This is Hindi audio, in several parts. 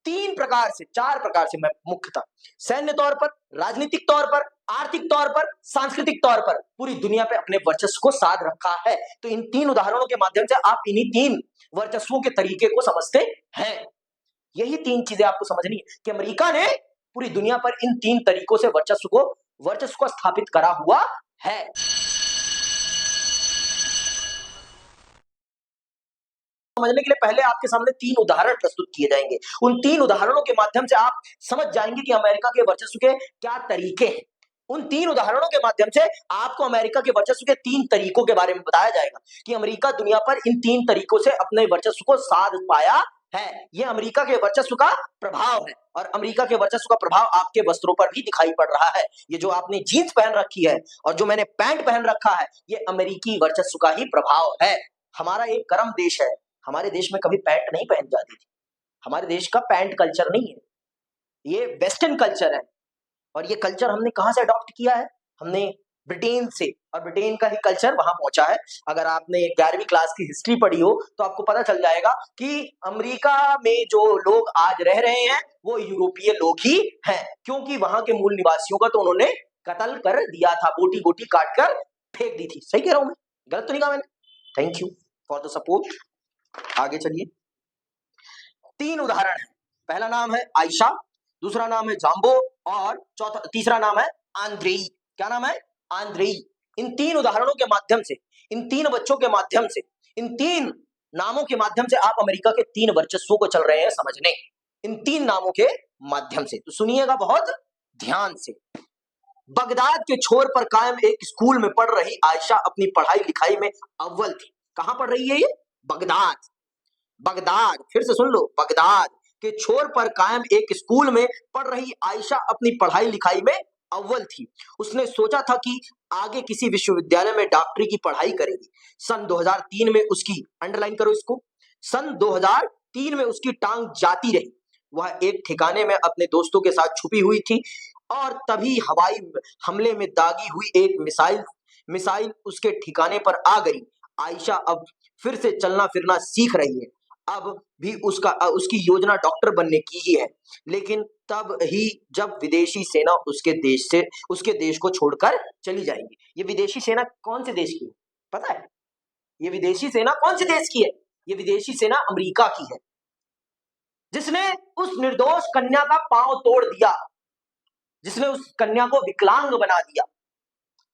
तीन प्रकार से, चार प्रकार से मैं मुख्यतः सैन्य तौर पर, राजनीतिक तौर पर, आर्थिक तौर पर, सांस्कृतिक तौर पर पूरी दुनिया पे अपने वर्चस्व को साध रखा है। तो इन तीन उदाहरणों के माध्यम से आप इन्हीं तीन वर्चस्वों के तरीके को समझते हैं। यही तीन चीजें आपको समझनी है कि अमेरिका ने पूरी दुनिया पर इन तीन तरीकों से वर्चस्व को स्थापित करा हुआ है। समझने के लिए पहले आपके सामने तीन उदाहरण प्रस्तुत किए जाएंगे। उन तीन उदाहरणों के माध्यम से आप समझ जाएंगे कि अमेरिका के वर्चस्व के क्या तरीके हैं। उन तीन उदाहरणों के माध्यम से आपको अमेरिका के वर्चस्व के तीन तरीकों के बारे में बताया जाएगा कि अमेरिका दुनिया पर इन तीन तरीकों से अपने वर्चस्व को साध पाया है। यह अमेरिका के वर्चस्व का प्रभाव है और अमेरिका के वर्चस्व का प्रभाव आपके वस्त्रों पर भी दिखाई पड़ रहा है। ये जो आपने जीन्स पहन रखी है और जो मैंने पैंट पहन रखा है, ये अमेरिकी वर्चस्व का ही प्रभाव है। हमारा एक गर्म देश है, हमारे देश में कभी पैंट नहीं पहन जाती थी। हमारे देश का पैंट कल्चर नहीं है, ये वेस्टर्न कल्चर है। और ये कल्चर हमने कहां से अडॉप्ट किया है? हमने ब्रिटेन से, और ब्रिटेन का ही कल्चर वहां पहुंचा है। अगर आपने 11वीं क्लास की हिस्ट्री पढ़ी हो तो आपको पता चल जाएगा कि अमेरिका में जो लोग आज रह रहे हैं वो यूरोपीय लोग ही हैं, क्योंकि वहां के मूल निवासियों का तो उन्होंने कत्ल कर दिया था, बोटी बोटी काट कर फेंक दी थी। सही कह रहा हूं मैं? गलत तो नहीं कहा मैंने? Thank you for the support. आगे चलिए, तीन उदाहरण है। पहला नाम है आयशा, दूसरा नाम है जाम्बो और तीसरा नाम है आंद्रेई। क्या नाम है? आंद्रेई। इन तीन उदाहरणों के माध्यम से, इन तीन बच्चों के माध्यम से, इन तीन नामों के माध्यम से आप अमेरिका के तीन वर्चस्वों को चल रहे हैं समझने, इन तीन नामों के माध्यम से। तो सुनिएगा बहुत ध्यान से। बगदाद के छोर पर कायम एक स्कूल में पढ़ रही आयशा अपनी पढ़ाई लिखाई में अव्वल थी। कहां पढ़ रही है ये? बगदाद। बगदाद, फिर से सुन लो, बगदाद के छोर पर कायम एक स्कूल में पढ़ रही आयशा अपनी पढ़ाई लिखाई में अव्वल थी। उसने सोचा था कि आगे किसी विश्वविद्यालय में डॉक्टरी की पढ़ाई करेगी। सन 2003 में उसकी, अंडरलाइन करो इसको, सन 2003 में उसकी टांग जाती रही। वह एक ठिकाने में अपने दोस्तों के साथ छुपी हुई थी और तभी हवाई हमले में दागी हुई एक मिसाइल उसके ठिकाने पर आ गई। आयशा अब फिर से चलना फिरना सीख रही है। अब भी उसकी योजना डॉक्टर बनने की ही है, लेकिन तब ही जब विदेशी सेना उसके देश को छोड़कर चली जाएगी। ये विदेशी सेना कौन से देश की है पता है? ये विदेशी सेना कौन से देश की है? ये विदेशी सेना अमेरिका की है, जिसने उस निर्दोष कन्या का पांव तोड़ दिया, जिसने उस कन्या को विकलांग बना दिया।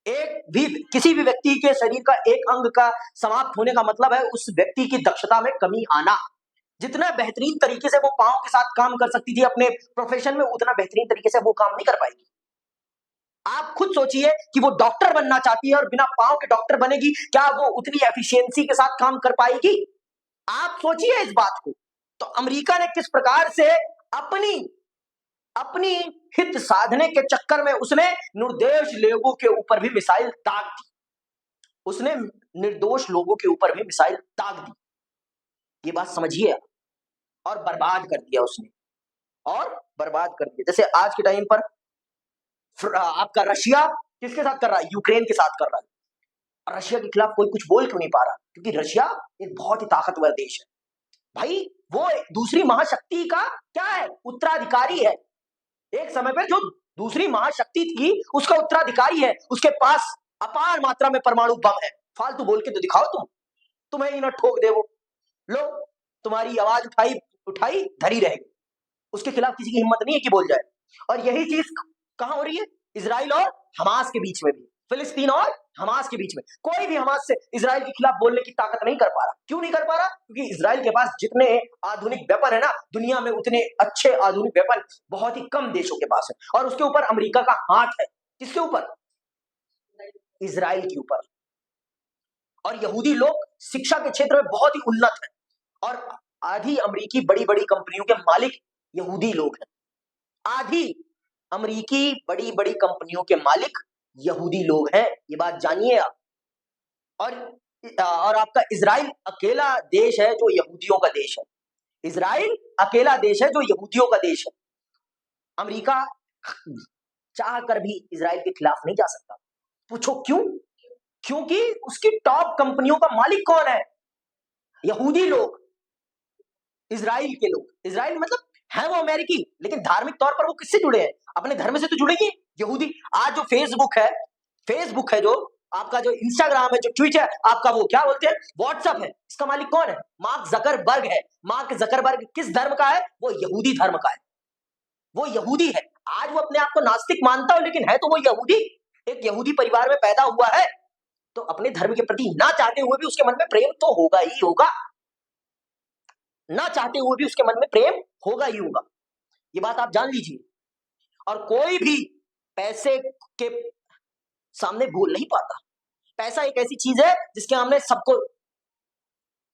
किसी भी व्यक्ति के शरीर का एक अंग का समाप्त होने का मतलब है उस व्यक्ति की दक्षता में कमी आना। जितना बेहतरीन तरीके से वो पांव के साथ काम कर सकती थी अपने प्रोफेशन में, उतना बेहतरीन तरीके से वो काम नहीं कर पाएगी। आप खुद सोचिए कि वो डॉक्टर बनना चाहती है और बिना पांव के डॉक्टर बनेगी, क्या वो उतनी एफिशिएंसी के साथ काम कर पाएगी? आप सोचिए इस बात को। तो अमेरिका ने किस प्रकार से अपनी हित साधने के चक्कर में उसने निर्दोष लोगों के ऊपर भी मिसाइल दाग दी। उसने निर्दोष लोगों के ऊपर भी मिसाइल दाग दी। ये बात समझिए। और बर्बाद कर दिया उसने, और बर्बाद कर दिया। जैसे आज के टाइम पर आपका रशिया किसके साथ कर रहा है? यूक्रेन के साथ कर रहा है। रशिया के खिलाफ कोई कुछ बोल क्यों नहीं पा रहा? क्योंकि रशिया एक बहुत ही ताकतवर देश है भाई। वो दूसरी महाशक्ति का क्या है? उत्तराधिकारी है। एक समय पे जो दूसरी महाशक्ति थी उसका उत्तराधिकारी है। उसके पास अपार मात्रा में परमाणु बम है। फालतू बोल के तो दिखाओ, तुम्हें ही ना ठोक दे वो। लो, तुम्हारी आवाज उठाई धरी रहेगी। उसके खिलाफ किसी की हिम्मत नहीं है कि बोल जाए। और यही चीज कहां हो रही है? इजराइल और हमास के बीच में भी, फिलिस्तीन और हमास के बीच में। कोई भी हमास से इजराइल के खिलाफ बोलने की ताकत नहीं कर पा रहा। क्यों नहीं कर पा रहा? क्योंकि इजराइल के पास जितने आधुनिक वेपन है ना दुनिया में, उतने अच्छे आधुनिक वेपन बहुत ही कम देशों के पास है। और उसके ऊपर अमेरिका का हाथ है। किसके ऊपर? इजराइल के ऊपर। और यहूदी लोग शिक्षा के क्षेत्र में बहुत ही उन्नत है और आधी अमेरिकी बड़ी बड़ी कंपनियों के मालिक यहूदी लोग हैं। आधी अमेरिकी बड़ी बड़ी कंपनियों के मालिक यहूदी लोग हैं। ये बात जानिए आप। और आपका इजराइल अकेला देश है जो यहूदियों का देश है। इजराइल अकेला देश है जो यहूदियों का देश है। अमेरिका चाह कर भी इजराइल के खिलाफ नहीं जा सकता। पूछो क्यों? क्योंकि उसकी टॉप कंपनियों का मालिक कौन है? यहूदी लोग, इजराइल के लोग। इजराइल मतलब है वो अमेरिकी, लेकिन धार्मिक तौर पर वो किससे जुड़े हैं? अपने धर्म से तो जुड़ेंगे, यहूदी। आज जो फेसबुक है जो आपका, जो इंस्टाग्राम है, जो ट्विटर आपका, वो क्या बोलते हैं, व्हाट्सएप है, इसका मालिक कौन है? मार्क जकरबर्ग है। मार्क जकरबर्ग किस धर्म का है? वो यहूदी धर्म का है, वो यहूदी है। आज वो अपने आप को नास्तिक मानता हो, लेकिन है तो वो यहूदी, एक यहूदी परिवार में पैदा हुआ है। तो अपने धर्म के प्रति ना चाहते हुए भी उसके मन में प्रेम तो होगा ही होगा, ना चाहते हुए भी उसके मन में प्रेम होगा ही होगा। ये बात आप जान लीजिए। और कोई भी पैसे के सामने बोल नहीं पाता। पैसा एक ऐसी चीज है जिसके सामने सबको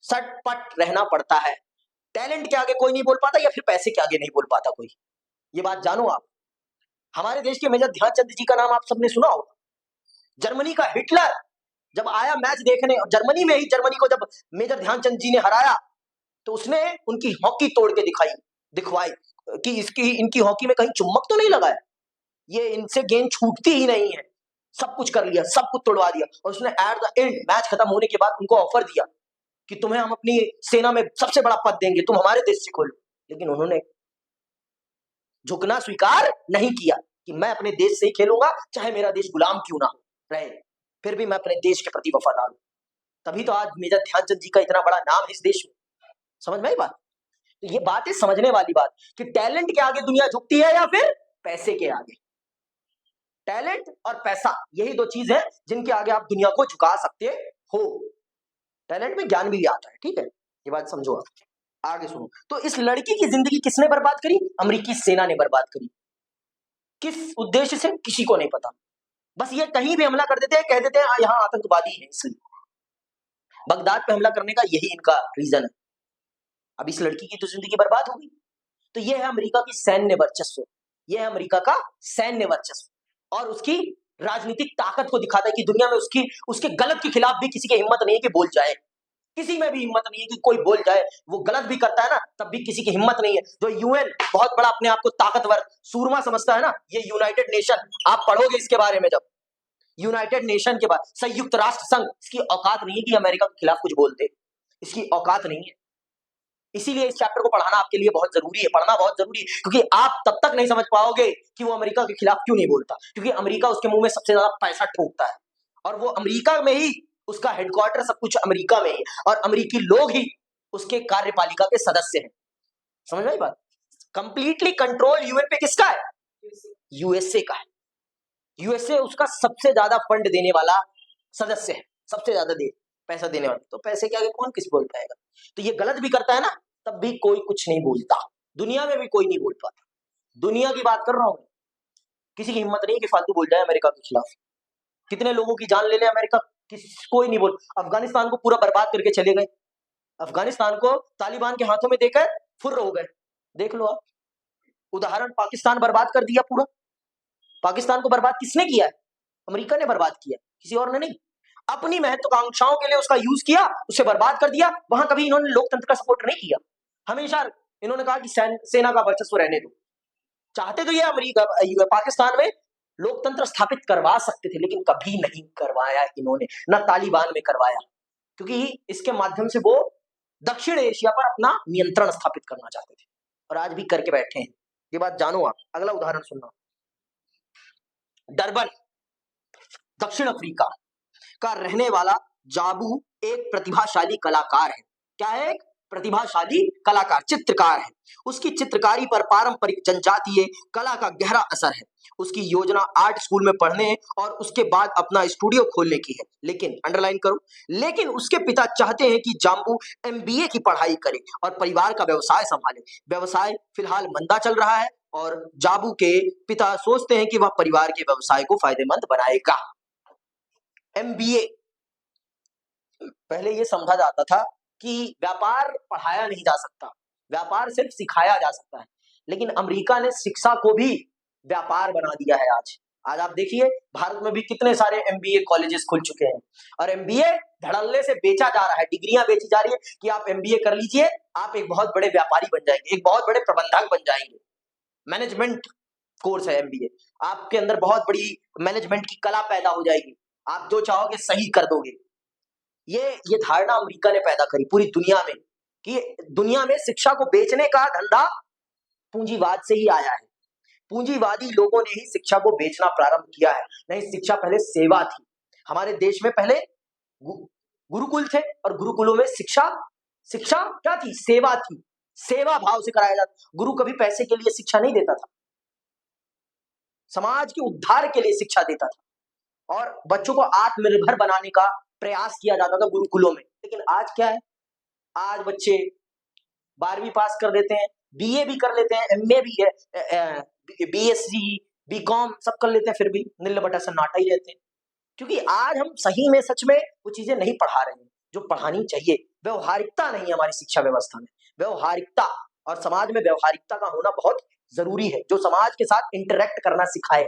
सटपट रहना पड़ता है। टैलेंट के आगे कोई नहीं बोल पाता, या फिर पैसे के आगे नहीं बोल पाता कोई। ये बात जानो आप। हमारे देश के मेजर ध्यानचंद जी का नाम आप सबने सुना होगा। जर्मनी का हिटलर जब आया मैच देखने, और जर्मनी में ही जर्मनी को जब मेजर ध्यानचंद जी ने हराया, तो उसने उनकी हॉकी तोड़ के दिखवाई कि इनकी हॉकी में कहीं चुम्बक तो नहीं लगा है, ये इनसे गेंद छूटती ही नहीं है। सब कुछ कर लिया, सब कुछ तोड़वा दिया। और उसने एट द एंड मैच खत्म होने के बाद उनको ऑफर दिया कि तुम्हें हम अपनी सेना में सबसे बड़ा पद देंगे, तुम हमारे देश से खोलो। लेकिन उन्होंने झुकना स्वीकार नहीं किया कि मैं अपने देश से ही खेलूंगा, चाहे मेरा देश गुलाम क्यों ना रहे, फिर भी मैं अपने देश के प्रति वफादार हूं। तभी तो आज मेजर ध्यानचंद जी का इतना बड़ा नाम है इस देश में। समझ में आई बात? तो ये बात है समझने वाली बात, कि टैलेंट के आगे दुनिया झुकती है या फिर पैसे के आगे। टैलेंट और पैसा, यही दो चीज है जिनके आगे आप दुनिया को झुका सकते हो। टैलेंट में ज्ञान भी आता है, ठीक है, ये बात समझो आप। आगे सुनो। तो इस लड़की की जिंदगी किसने बर्बाद करी? अमेरिकी सेना ने बर्बाद करी। किस उद्देश्य से? किसी को नहीं पता। बस ये कहीं भी हमला कर देते हैं, कह देते हैं यहाँ आतंकवादी है, इसलिए बगदाद पे हमला करने का यही इनका रीजन है। अब इस लड़की की तो जिंदगी बर्बाद हो गई। तो ये है अमेरिका की सैन्य वर्चस्व, ये है अमेरिका का सैन्य वर्चस्व, और उसकी राजनीतिक ताकत को दिखाता है कि दुनिया में उसके गलत के खिलाफ भी किसी की हिम्मत नहीं है कि बोल जाए। किसी में भी हिम्मत नहीं है कि कोई बोल जाए। वो गलत भी करता है ना, तब भी किसी की हिम्मत नहीं है। जो यूएन बहुत बड़ा अपने आप को ताकतवर सूरमा समझता है ना, ये यूनाइटेड नेशन, आप पढ़ोगे इसके बारे में, जब यूनाइटेड नेशन के बाद संयुक्त राष्ट्र संघ, इसकी औकात नहीं है कि अमेरिका के खिलाफ कुछ बोलते, इसकी औकात नहीं है। इसीलिए इस चैप्टर को पढ़ाना आपके लिए बहुत जरूरी है, पढ़ना बहुत जरूरी है, क्योंकि आप तब तक नहीं समझ पाओगे कि वो अमेरिका के खिलाफ क्यों नहीं बोलता, क्योंकि अमेरिका उसके मुंह में सबसे ज्यादा पैसा ठोकता है, और वो अमेरिका में ही उसका हेडक्वार्टर, सब कुछ अमेरिका में ही, और अमेरिकी लोग ही उसके कार्यपालिका के सदस्य हैं। समझ में आई बात? कंप्लीटली कंट्रोल यूएन पे किसका है? यूएसए का है। यूएसए उसका सबसे ज्यादा फंड देने वाला सदस्य है, सबसे ज्यादा पैसा देने वाला। तो पैसे के आगे कौन किस बोल पाएगा? तो ये गलत भी करता है ना, तब भी कोई कुछ नहीं बोलता। दुनिया में भी कोई नहीं बोल पाता। दुनिया की बात कर रहा हूं, किसी की हिम्मत नहीं कि फालतू बोल जाए अमेरिका के खिलाफ। कितने लोगों की जान ले ले अमेरिका, कोई नहीं बोल। अफगानिस्तान को पूरा बर्बाद करके चले गए, अफगानिस्तान को तालिबान के हाथों में देकर फुर्र हो गए। देख लो आप उदाहरण, पाकिस्तान बर्बाद कर दिया पूरा। पाकिस्तान को बर्बाद किसने किया है? अमेरिका ने बर्बाद किया, किसी और ने नहीं। अपनी महत्वाकांक्षाओं के लिए उसका यूज किया, उसे बर्बाद कर दिया। वहां कभी इन्होंने लोकतंत्र का सपोर्ट नहीं किया। हमेशा इन्होंने कहा कि सेना का वर्चस्व रहने दो। चाहते तो ये अमेरिका पाकिस्तान में लोकतंत्र स्थापित करवा सकते थे, लेकिन कभी नहीं करवाया इन्होंने, ना तालिबान में करवाया, क्योंकि इसके माध्यम से वो दक्षिण एशिया पर अपना नियंत्रण स्थापित करना चाहते थे, और आज भी करके बैठे हैं। ये बात जानो आप। अगला उदाहरण सुनना। डरबन, दक्षिण अफ्रीका का रहने वाला जाबू एक प्रतिभाशाली कलाकार है। क्या है? एक प्रतिभाशाली कलाकार, चित्रकार है। उसकी चित्रकारी पर पारंपरिक जनजातीय कला का गहरा असर है। उसकी योजना आर्ट स्कूल में पढ़ने और उसके बाद अपना स्टूडियो खोलने की है, लेकिन अंडरलाइन करो, लेकिन उसके पिता चाहते हैं कि जाम्बू एमबीए की पढ़ाई करे और परिवार का व्यवसाय संभाले। व्यवसाय फिलहाल मंदा चल रहा है और जाबू के पिता सोचते हैं कि वह परिवार के व्यवसाय को फायदेमंद बनाएगा। एमबीए, पहले ये समझा जाता था कि व्यापार पढ़ाया नहीं जा सकता, व्यापार सिर्फ सिखाया जा सकता है, लेकिन अमेरिका ने शिक्षा को भी व्यापार बना दिया है। आज आप देखिए भारत में भी कितने सारे एमबीए कॉलेजेस खुल चुके हैं, और एमबीए धड़ल्ले से बेचा जा रहा है, डिग्रियां बेची जा रही है कि आप एमबीए कर लीजिए, आप एक बहुत बड़े व्यापारी बन जाएंगे, एक बहुत बड़े प्रबंधक बन जाएंगे। मैनेजमेंट कोर्स है एमबीए, आपके अंदर बहुत बड़ी मैनेजमेंट की कला पैदा हो जाएगी, आप जो चाहोगे सही कर दोगे। ये धारणा अमेरिका ने पैदा करी पूरी दुनिया में, कि दुनिया में शिक्षा को बेचने का धंधा पूंजीवाद से ही आया है। पूंजीवादी लोगों ने ही शिक्षा को बेचना प्रारंभ किया है। नहीं, शिक्षा पहले सेवा थी। हमारे देश में पहले गुरुकुल थे और गुरुकुलों में शिक्षा शिक्षा क्या थी? सेवा थी। सेवा भाव से कराया जाता। गुरु कभी पैसे के लिए शिक्षा नहीं देता था, समाज के उद्धार के लिए शिक्षा देता था और बच्चों को आत्मनिर्भर बनाने का प्रयास किया जाता था गुरुकुलों में। लेकिन आज क्या है? आज बच्चे 12वीं पास कर लेते हैं, बीए भी कर लेते हैं, एमए भी है, बीएससी, बीकॉम सब कर लेते हैं, फिर भी नील बटा सन्नाटा ही रहते हैं। क्योंकि आज हम सही में सच में वो चीजें नहीं पढ़ा रहे हैं जो पढ़ानी चाहिए। व्यवहारिकता नहीं है हमारी शिक्षा व्यवस्था में। व्यवहारिकता और समाज में व्यवहारिकता का होना बहुत जरूरी है, जो समाज के साथ इंटरेक्ट करना सिखाए।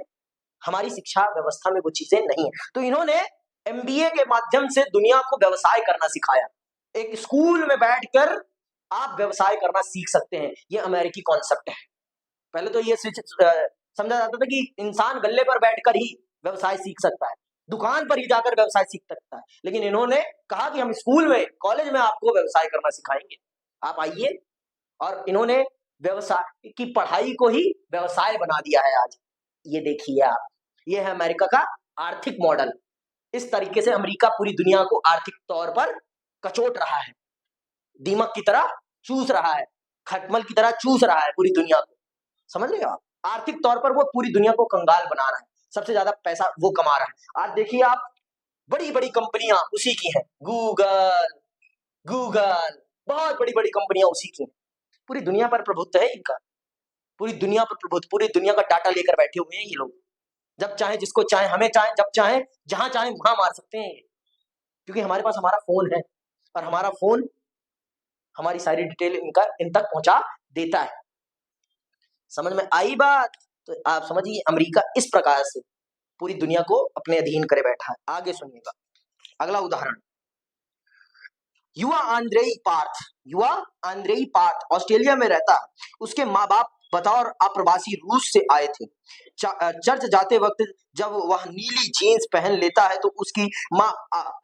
हमारी शिक्षा व्यवस्था में वो चीजें नहीं है। तो इन्होंने एमबीए के माध्यम से दुनिया को व्यवसाय करना सिखाया। एक स्कूल में बैठकर आप व्यवसाय करना सीख सकते हैं। ये अमेरिकी कॉन्सेप्ट है। पहले तो ये समझा जाता था कि इंसान गल्ले पर बैठकर ही व्यवसाय सीख सकता है, दुकान पर ही जाकर व्यवसाय सीख सकता है। लेकिन इन्होंने कहा कि हम स्कूल में, कॉलेज में आपको व्यवसाय करना सिखाएंगे, आप आइए। और इन्होंने व्यवसाय की पढ़ाई को ही व्यवसाय बना दिया है आज। ये देखिए आप, ये है अमेरिका का आर्थिक मॉडल। इस तरीके से अमेरिका पूरी दुनिया को आर्थिक तौर पर कचोट रहा है, दीमक की तरह चूस रहा है, खटमल की तरह चूस रहा है पूरी दुनिया को। समझ रहे हो आप? आर्थिक तौर पर वो पूरी दुनिया को कंगाल बना रहा है। सबसे ज्यादा पैसा वो कमा रहा है। आज देखिए आप, बड़ी बड़ी कंपनियां उसी की हैं। गूगल गूगल बहुत बड़ी बड़ी कंपनियां उसी की हैं। पूरी दुनिया पर प्रभुत्व है इनका। पूरी दुनिया पर प्रभुत्व, पूरी दुनिया का डाटा लेकर बैठे हुए हैं ये लोग। जब चाहे, जिसको चाहे, हमें चाहे, जब चाहे, जहां चाहे वहां मार सकते हैं ये। क्योंकि हमारे पास हमारा फोन है और हमारा फोन हमारी सारी डिटेल इन तक पहुंचा देता है। समझ में आई बात? तो आप समझिए, अमेरिका इस प्रकार से पूरी दुनिया को अपने अधीन करे बैठा है। आगे सुनिएगा अगला उदाहरण। युवा आंद्रेई पार्थ ऑस्ट्रेलिया में रहता है। उसके माँ बाप बतौर अप्रवासी रूस से आए थे। चर्च जाते वक्त जब वह नीली जीन्स पहन लेता है तो उसकी माँ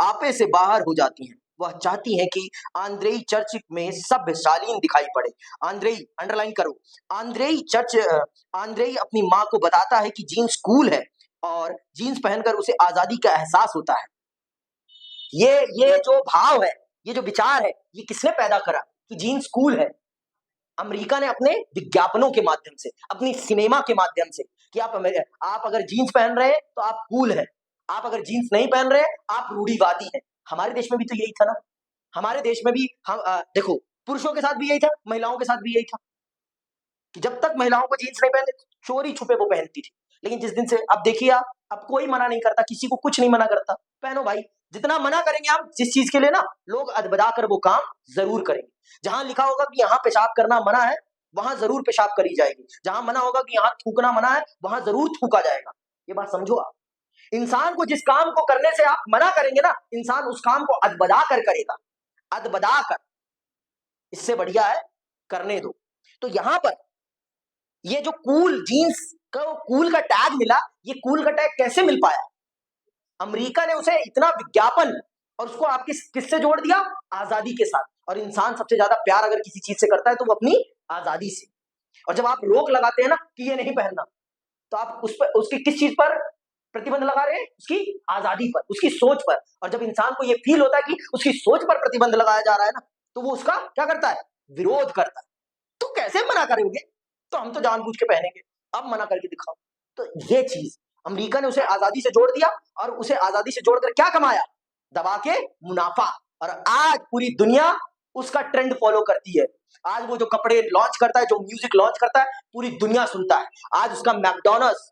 आपे से बाहर हो जाती हैं। वह चाहती है कि आंद्रेई चर्च में सभ्य शालीन दिखाई पड़े। आंद्रेई, अंडरलाइन करो, आंद्रेई अपनी माँ को बताता है कि जीन्स कूल है और जीन्स पहनकर उसे आजादी का एहसास होता है। ये जो भाव है, ये जो विचार है, ये किसने पैदा करा कि जीन्स कूल है? अमेरिका ने अपने विज्ञापनों के माध्यम से, अपनी सिनेमा के माध्यम से, कि आप अगर जीन्स पहन रहे हैं तो आप कूल हैं, आप अगर जीन्स नहीं पहन रहे आप रूढ़िवादी हैं। हमारे देश में भी तो यही था ना। हमारे देश में भी हम देखो, पुरुषों के साथ भी यही था, महिलाओं के साथ भी यही था कि जब तक महिलाओं को जीन्स नहीं पहनते, चोरी छुपे वो पहनती थी। लेकिन जिस दिन से, अब देखिए आप, अब कोई मना नहीं करता, किसी को कुछ नहीं मना करता, पहनो भाई। जितना मना करेंगे आप जिस चीज के लिए ना, लोग अदबदा कर वो काम जरूर करेंगे। जहां लिखा होगा कि यहाँ पेशाब करना मना है, वहां जरूर पेशाब करी जाएगी। जहां मना होगा कि यहाँ थूकना मना है, वहां जरूर थूका जाएगा। ये बात समझो आप। इंसान को जिस काम को करने से आप मना करेंगे ना, इंसान उस काम को अदबदा कर करेगा, अदबदा कर। इससे बढ़िया है करने दो। तो यहां पर ये जो कूल जीन्स का कूल का टैग मिला, ये कूल का टैग कैसे मिल पाया? अमेरिका ने उसे इतना विज्ञापन और उसको आपके किससे जोड़ दिया? आजादी के साथ। और इंसान सबसे ज्यादा प्यार अगर किसी चीज से करता है तो वो अपनी आजादी से। और जब आप रोक लगाते हैं ना कि ये नहीं पहनना, तो आप उस पर, उसकी किस चीज पर प्रतिबंध लगा रहे हैं? उसकी आजादी पर, उसकी सोच पर। और जब इंसान को ये फील होता है कि उसकी सोच पर प्रतिबंध लगाया जा रहा है ना, तो वो उसका क्या करता है? विरोध करता है। तो कैसे मना करेंगे? तो हम तो जानबूझ के पहनेंगे, अब मना करके दिखाओ। तो ये चीज अमेरिका ने उसे आजादी से जोड़ दिया और उसे आजादी से जोड़कर क्या कमाया? दबा के मुनाफा। और आज पूरी दुनिया उसका ट्रेंड फॉलो करती है। आज वो जो कपड़े लॉन्च करता है, जो म्यूजिक लॉन्च करता है, पूरी दुनिया सुनता है। आज उसका मैकडॉनल्ड्स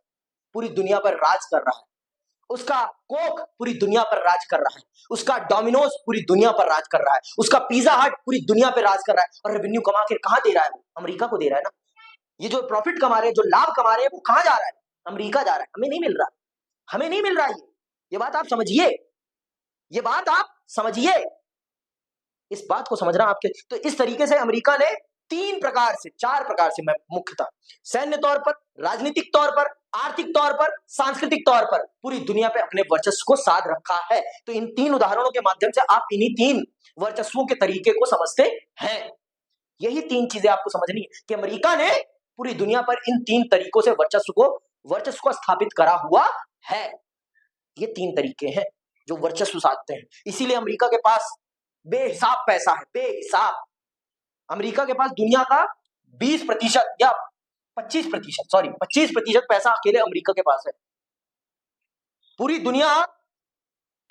पूरी दुनिया पर राज कर रहा है, उसका कोक पूरी दुनिया पर राज कर रहा है, उसका डोमिनोज पूरी दुनिया पर राज कर रहा है, उसका पिज्जा हट पूरी दुनिया पर राज कर रहा है। और रेवेन्यू कमा के कहां दे रहा है? वो अमेरिका को दे रहा है ना। ये जो प्रॉफिट कमा रहे हैं, जो लाभ कमा रहे हैं, वो कहां जा रहा है? अमेरिका जा रहा है। हमें नहीं मिल रहा, हमें नहीं मिल रहा। ये बात आप समझिए, ये बात आप समझिए, इस बात को समझना आपके। तो इस तरीके से अमेरिका ने 4 प्रकार से, मैं मुख्यतः सैन्य तौर पर, राजनीतिक तौर पर, आर्थिक तौर पर, सांस्कृतिक तौर पर पूरी दुनिया पे अपने वर्चस्व को साध रखा है। तो इन 3 उदाहरणों के माध्यम से आप इन्हीं 3 वर्चस्वों के तरीके को समझते हैं। यही 3 चीजें आपको समझनी है कि अमेरिका ने पूरी दुनिया पर इन 3 तरीकों से वर्चस्व को स्थापित करा हुआ है। ये 3 तरीके हैं जो वर्चस्व साधते हैं। इसीलिए अमेरिका के पास बेहिसाब पैसा है, बेहिसाब। अमेरिका के पास दुनिया का 20% या 25% पैसा अकेले अमेरिका के पास है। पूरी दुनिया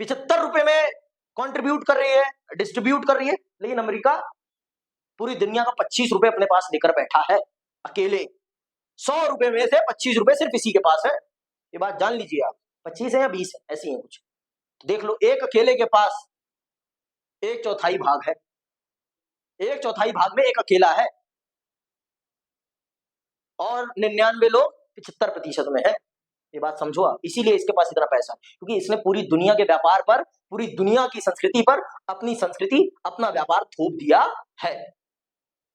75 रुपए में कंट्रीब्यूट कर रही है, डिस्ट्रीब्यूट कर रही है, लेकिन अमेरिका पूरी दुनिया का 25 रुपए अपने पास लेकर बैठा है अकेले। 100 रुपए में से 25 रुपए सिर्फ इसी के पास है। ये बात जान लीजिए आप, 25 है या 20 है, ऐसी है कुछ। देख लो, एक अकेले के पास 1/4 भाग है, 1/4 भाग में एक अकेला है, और 99 लोग 75% में है। ये बात समझो आप। इसीलिए इसके पास इतना पैसा है, क्योंकि इसने पूरी दुनिया के व्यापार पर, पूरी दुनिया की संस्कृति पर अपनी संस्कृति, अपना व्यापार थोप दिया है।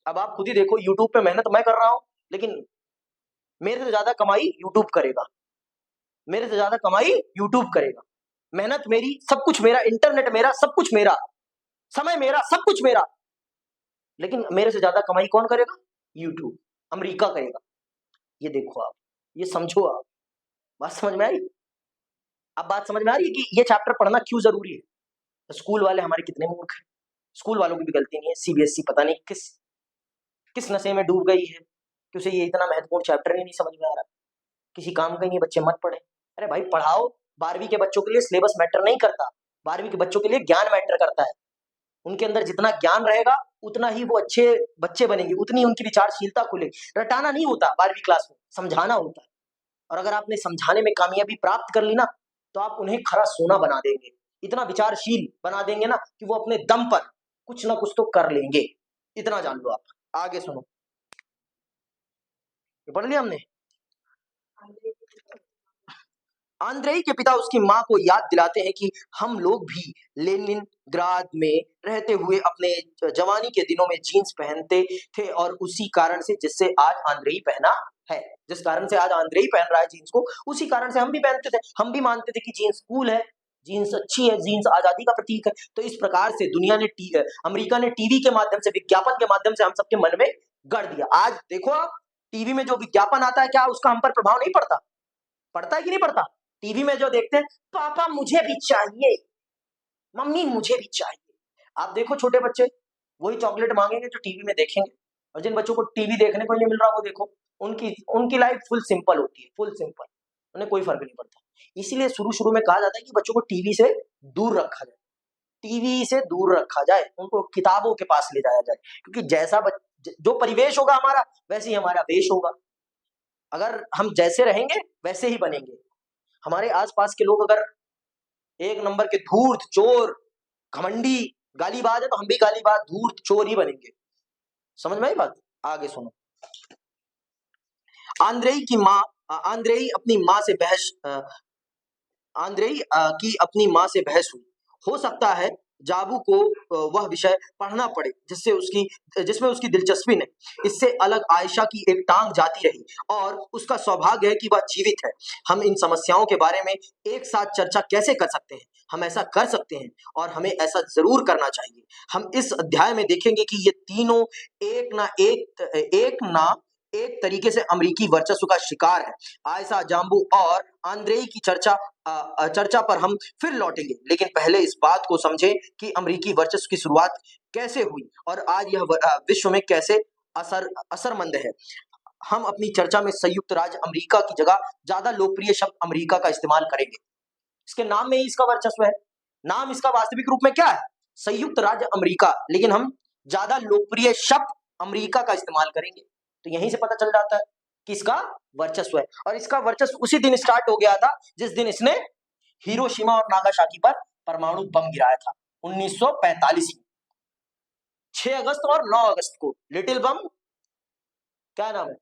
अब आप खुद ही देखो, यूट्यूब पे मेहनत मैं कर रहा हूं, लेकिन मेरे से ज्यादा कमाई यूट्यूब करेगा, मेरे से ज्यादा कमाई यूट्यूब करेगा। मेहनत मेरी, सब कुछ मेरा, इंटरनेट मेरा, सब कुछ मेरा, समय मेरा, सब कुछ मेरा, लेकिन मेरे से ज्यादा कमाई कौन करेगा? यूट्यूब, अमेरिका करेगा। ये देखो आप, ये समझो आप। बात समझ में आई? अब बात समझ में आ रही है कि ये चैप्टर पढ़ना क्यों जरूरी है? तो स्कूल वाले हमारे कितने मूर्ख हैं। स्कूल वालों की भी गलती नहीं है, सीबीएसई पता नहीं किस नशे में डूब गई है कि उसे ये इतना महत्वपूर्ण चैप्टर ही नहीं समझ में आ रहा। किसी काम का नहीं, बच्चे मत पढ़े। अरे भाई पढ़ाओ, 12वीं के बच्चों के लिए सिलेबस मैटर नहीं करता, 12वीं के बच्चों के लिए ज्ञान मैटर करता है। उनके अंदर जितना ज्ञान रहेगा उतना ही वो अच्छे बच्चे बनेंगे, उतनी उनकी विचारशीलता खुलेगी। रटाना नहीं होता 12वीं क्लास में, समझाना होता है। और अगर आपने समझाने में कामयाबी प्राप्त कर ली ना, तो आप उन्हें खरा सोना बना देंगे, इतना विचारशील बना देंगे ना कि वो अपने दम पर कुछ ना कुछ तो कर लेंगे। इतना जान लो आप। आगे सुनो, ये पढ़ लिया हमने। आंद्रेई के पिता उसकी माँ को याद दिलाते हैं कि हम लोग भी लेनिनग्राद में रहते हुए अपने जवानी के दिनों में जीन्स पहनते थे, और उसी कारण से जिससे आज आंद्रेई पहना है, जिस कारण से आज आंद्रेई पहन रहा है जीन्स को, उसी कारण से हम भी पहनते थे। हम भी मानते थे कि जीन्स कूल है, जीन्स अच्छी है, जीन्स आजादी का प्रतीक है। तो इस प्रकार से दुनिया ने अमेरिका ने टीवी के माध्यम से, विज्ञापन के माध्यम से हम सबके मन में गढ़ दिया। आज देखो आप, टीवी में जो विज्ञापन आता है, क्या उसका हम पर प्रभाव नहीं पड़ता? पड़ता है कि नहीं पड़ता? टीवी में जो देखते हैं, पापा मुझे भी चाहिए, मम्मी मुझे भी चाहिए। आप देखो छोटे बच्चे वही चॉकलेट मांगेंगे जो टीवी में देखेंगे, और जिन बच्चों को टीवी देखने को नहीं मिल रहा, वो देखो उनकी लाइफ फुल सिंपल होती है, फुल सिंपल, उन्हें कोई फर्क नहीं पड़ता। इसीलिए शुरू में कहा जाता है कि बच्चों को टीवी से दूर रखा जाए, टीवी से दूर रखा जाए, उनको किताबों के पास ले जाया जाए, क्योंकि जैसा जो परिवेश होगा हमारा, वैसे ही हमारा वेश होगा। अगर हम जैसे रहेंगे वैसे ही बनेंगे। हमारे आसपास के लोग अगर एक नंबर के धूर्त, चोर, घमंडी, गालीबाज है, तो हम भी गालीबाज, धूर्त, चोर ही बनेंगे। समझ में आई बात? आगे सुनो। आंद्रेई की माँ अपनी माँ से बहस आंद्रेई की अपनी माँ से बहस हुई। हो सकता है जाबू को वह विषय पढ़ना पड़े जिसमें उसकी दिलचस्पी नहीं। इससे अलग आयशा की एक टांग जाती रही, और उसका सौभाग्य है कि वह जीवित है। हम इन समस्याओं के बारे में एक साथ चर्चा कैसे कर सकते हैं? हम ऐसा कर सकते हैं, और हमें ऐसा जरूर करना चाहिए। हम इस अध्याय में देखेंगे कि ये तीनों एक ना एक तरीके से अमेरिकी वर्चस्व का शिकार है। आयशा, जाम्बू और आंद्रेई की चर्चा पर हम फिर लौटेंगे, लेकिन पहले इस बात को समझें कि अमेरिकी वर्चस्व की शुरुआत कैसे हुई और आज यह विश्व में कैसे असरमंद है। हम अपनी चर्चा में संयुक्त राज्य अमेरिका की जगह ज्यादा लोकप्रिय शब्द अमेरिका का इस्तेमाल करेंगे। इसके नाम में ही इसका वर्चस्व है। नाम इसका वास्तविक रूप में क्या है? संयुक्त राज्य अमेरिका, लेकिन हम ज्यादा लोकप्रिय शब्द अमेरिका का इस्तेमाल करेंगे। तो यहीं से पता चल जाता है कि इसका वर्चस्व है। और इसका वर्चस्व उसी दिन स्टार्ट हो गया था जिस दिन इसने हिरोशिमा और नागासाकी पर परमाणु बम गिराया था, 1945 में। 6 अगस्त और 9 अगस्त को लिटिल बम, क्या नाम है,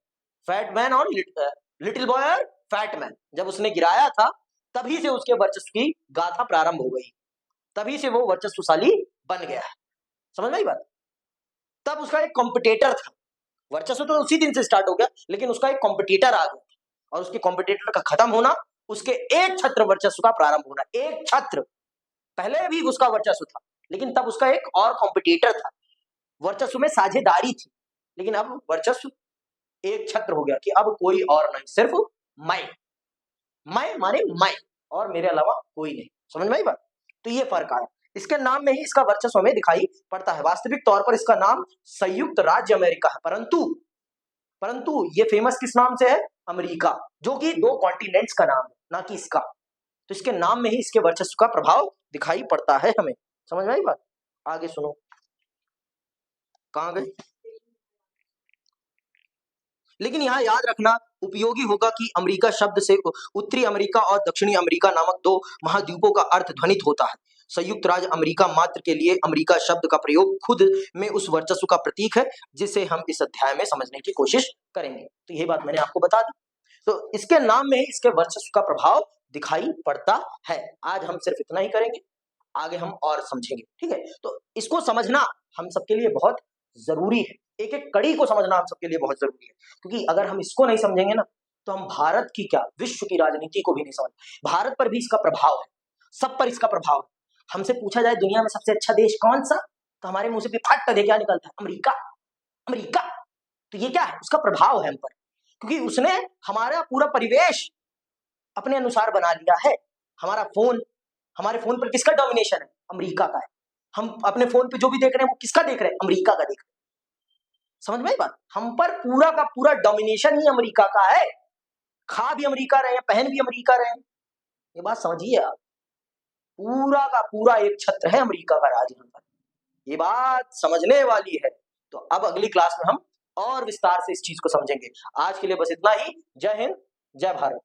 फैट मैन और लिटिल बॉय और फैट मैन, जब उसने गिराया था, तभी से उसके वर्चस्व की गाथा प्रारंभ हो गई, तभी से वो वर्चस्वशाली बन गया। समझ में आई बात? तब उसका एक कॉम्पिटिटर था। वर्चस्व तो उसी दिन से स्टार्ट हो गया, लेकिन उसका एक कॉम्पिटिटर आ गया, और उसके कॉम्पिटिटर का खत्म होना, उसके एक छत्र वर्चस्व का प्रारंभ होना। एक छत्र, पहले भी उसका वर्चस्व था, लेकिन तब उसका एक और कॉम्पिटिटर था। वर्चस्व में साझेदारी थी, लेकिन अब वर्चस्व एक छत्र हो गया कि अब कोई और नहीं, सिर्फ मैं माने मैं, और मेरे अलावा कोई नहीं। समझ में आई बात? तो ये फर्क आया। इसके नाम में ही इसका वर्चस्व हमें दिखाई पड़ता है। वास्तविक तौर पर इसका नाम संयुक्त राज्य अमेरिका है, परंतु ये फेमस किस नाम से है? अमेरिका, जो कि 2 कॉन्टिनेंट्स का नाम है, ना कि इसका। तो इसके नाम में ही इसके वर्चस्व का प्रभाव दिखाई पड़ता है हमें। समझ में आई बात? आगे सुनो, कहां गए? लेकिन यहां याद रखना उपयोगी होगा कि अमेरिका शब्द से उत्तरी अमेरिका और दक्षिणी अमेरिका नामक 2 महाद्वीपों का अर्थ ध्वनित होता है। संयुक्त राज्य अमेरिका मात्र के लिए अमेरिका शब्द का प्रयोग खुद में उस वर्चस्व का प्रतीक है जिसे हम इस अध्याय में समझने की कोशिश करेंगे। तो यही बात मैंने आपको बता दी। तो इसके नाम में ही इसके वर्चस्व का प्रभाव दिखाई पड़ता है। आज हम सिर्फ इतना ही करेंगे, आगे हम और समझेंगे। ठीक है, तो इसको समझना हम सबके लिए बहुत जरूरी है। एक एक कड़ी को समझना हम सबके लिए बहुत जरूरी है, क्योंकि अगर हम इसको नहीं समझेंगे ना, तो हम भारत की क्या, विश्व की राजनीति को भी नहीं समझ। भारत पर भी इसका प्रभाव है, सब पर इसका प्रभाव है। हमसे पूछा जाए दुनिया में सबसे अच्छा देश कौन सा, तो हमारे मुंह से भी फट दे क्या निकलता है? America, America. तो ये क्या है? उसका प्रभाव है हम पर, क्योंकि उसने हमारा पूरा परिवेश अपने अनुसार बना लिया है। हमारे फोन पर किसका डोमिनेशन है? अमेरिका का है। हम अपने फोन पे जो भी देख रहे हैं वो किसका देख रहे हैं? अमेरिका का देख रहे हैं। समझ में आई बात? हम पर पूरा का पूरा डोमिनेशन ही अमेरिका का है। खा भी अमेरिका रहे हैं, पहन भी अमेरिका रहे हैं। ये बात समझिए आप, पूरा का पूरा एक छत्र है अमेरिका का राज यहाँ पर। ये बात समझने वाली है। तो अब अगली क्लास में हम और विस्तार से इस चीज को समझेंगे। आज के लिए बस इतना ही। जय हिंद, जय भारत।